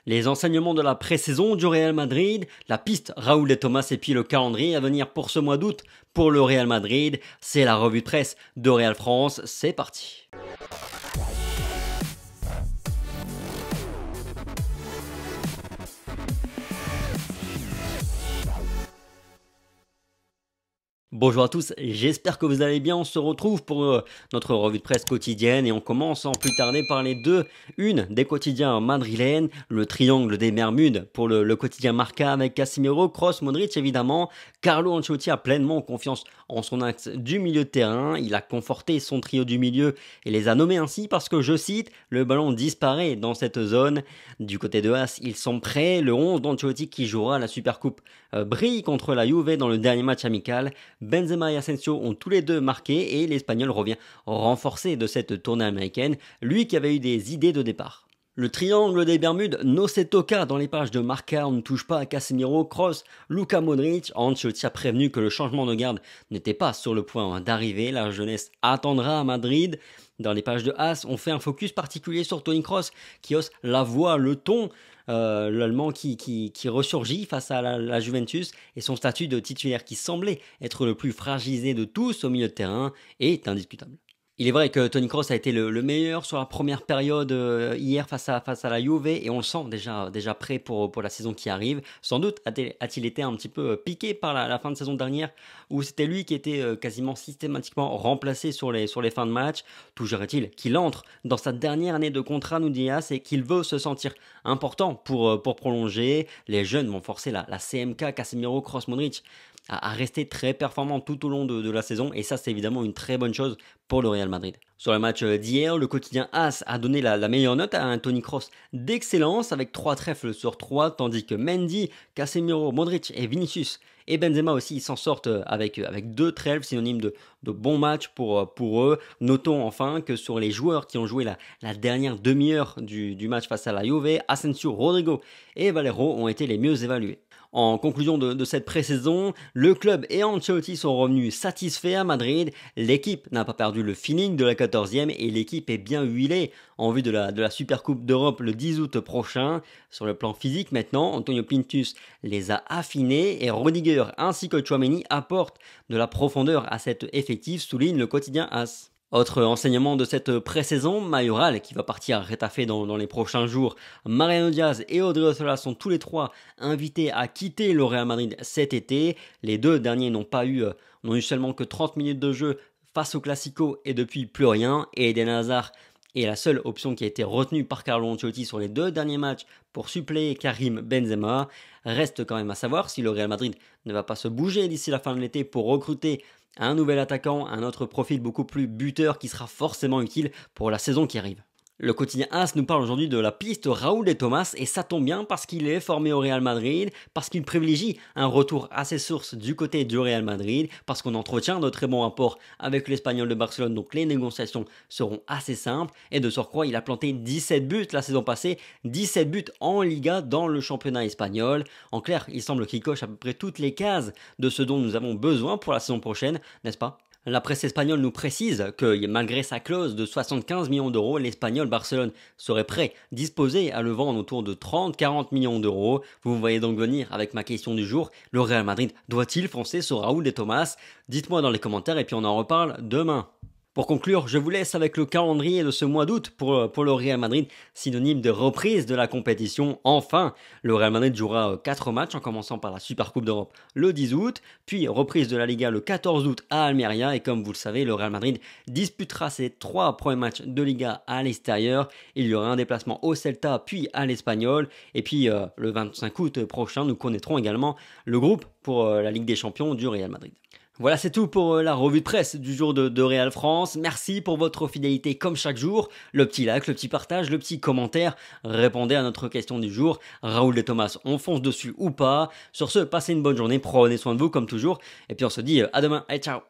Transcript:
Les enseignements de la pré-saison du Real Madrid, la piste Raúl de Tomás et puis le calendrier à venir pour ce mois d'août pour le Real Madrid, c'est la revue de presse de Real France, c'est parti. Bonjour à tous, j'espère que vous allez bien. On se retrouve pour notre revue de presse quotidienne et on commence sans plus tarder par une des quotidiens madrilènes, le triangle des Bermudes pour le quotidien Marca avec Casemiro, Kroos, Modric évidemment. Carlo Ancelotti a pleinement confiance en son axe du milieu de terrain, il a conforté son trio du milieu et les a nommés ainsi parce que, je cite, le ballon disparaît dans cette zone. Du côté de As, ils sont prêts, le 11 d'Ancelotti qui jouera la Supercoupe brille contre la Juve dans le dernier match amical. Benzema et Asensio ont tous les deux marqué et l'Espagnol revient renforcé de cette tournée américaine, lui qui avait eu des idées de départ. Le triangle des Bermudes no se toca dans les pages de Marca, on ne touche pas à Casemiro, Kroos, Luka Modric. Ancelotti a prévenu que le changement de garde n'était pas sur le point d'arriver, la jeunesse attendra à Madrid. Dans les pages de As, on fait un focus particulier sur Toni Kroos qui hausse la voix, le ton, l'Allemand qui ressurgit face à la Juventus et son statut de titulaire qui semblait être le plus fragilisé de tous au milieu de terrain est indiscutable. Il est vrai que Toni Kroos a été le meilleur sur la première période hier face à la Juve et on le sent déjà prêt pour la saison qui arrive. Sans doute a-t-il été un petit peu piqué par la fin de saison dernière où c'était lui qui était quasiment systématiquement remplacé sur les fins de match. Toujours est-il qu'il entre dans sa dernière année de contrat, nous dit As, et qu'il veut se sentir important pour prolonger. Les jeunes vont forcer la CMK, Casemiro, Kroos, Modric à rester très performant tout au long de la saison et ça c'est évidemment une très bonne chose pour le Real Madrid. Sur le match d'hier, le quotidien As a donné la meilleure note à un Toni Kroos d'excellence avec 3 trèfles sur 3 tandis que Mendy, Casemiro, Modric et Vinicius et Benzema aussi s'en sortent avec 2 trèfles synonymes de bons matchs pour eux. Notons enfin que sur les joueurs qui ont joué la dernière demi-heure du match face à la Juve, Asensio, Rodrigo et Valero ont été les mieux évalués. En conclusion de cette pré-saison, le club et Ancelotti sont revenus satisfaits à Madrid. L'équipe n'a pas perdu le feeling de la 14e et l'équipe est bien huilée en vue de la Supercoupe d'Europe le 10 août prochain. Sur le plan physique maintenant, Antonio Pintus les a affinés et Rudiger ainsi que Tchouaméni apportent de la profondeur à cet effectif, souligne le quotidien As. Autre enseignement de cette pré-saison, Mayoral qui va partir à Getafe dans les prochains jours. Mariano Diaz et Odriozola sont tous les trois invités à quitter le Real Madrid cet été. Les deux derniers n'ont eu seulement que 30 minutes de jeu face au Classico et depuis plus rien. Et Eden Hazard est la seule option qui a été retenue par Carlo Ancelotti sur les 2 derniers matchs pour suppléer Karim Benzema. Reste quand même à savoir si le Real Madrid ne va pas se bouger d'ici la fin de l'été pour recruter un nouvel attaquant, un autre profil beaucoup plus buteur qui sera forcément utile pour la saison qui arrive. Le quotidien As nous parle aujourd'hui de la piste Raúl de Tomás et ça tombe bien parce qu'il est formé au Real Madrid, parce qu'il privilégie un retour à ses sources du côté du Real Madrid, parce qu'on entretient de très bons rapports avec l'Espagnol de Barcelone, donc les négociations seront assez simples et de surcroît il a planté 17 buts la saison passée, 17 buts en Liga dans le championnat espagnol. En clair, il semble qu'il coche à peu près toutes les cases de ce dont nous avons besoin pour la saison prochaine, n'est-ce pas ? La presse espagnole nous précise que malgré sa clause de 75 millions d'euros, l'Espagnol Barcelone serait prêt, disposé à le vendre autour de 30-40 millions d'euros. Vous voyez donc venir avec ma question du jour, le Real Madrid doit-il foncer sur Raúl de Tomás? Dites-moi dans les commentaires et puis on en reparle demain. Pour conclure, je vous laisse avec le calendrier de ce mois d'août pour le Real Madrid, synonyme de reprise de la compétition. Enfin, le Real Madrid jouera 4 matchs en commençant par la Supercoupe d'Europe le 10 août, puis reprise de la Liga le 14 août à Almeria et comme vous le savez, le Real Madrid disputera ses 3 premiers matchs de Liga à l'extérieur. Il y aura un déplacement au Celta puis à l'Espagnol et puis le 25 août prochain, nous connaîtrons également le groupe pour la Ligue des Champions du Real Madrid. Voilà, c'est tout pour la revue de presse du jour de Real France. Merci pour votre fidélité comme chaque jour. Le petit like, le petit partage, le petit commentaire. Répondez à notre question du jour. Raúl de Tomás, on fonce dessus ou pas? Sur ce, passez une bonne journée, prenez soin de vous comme toujours. Et puis on se dit à demain. Allez, ciao!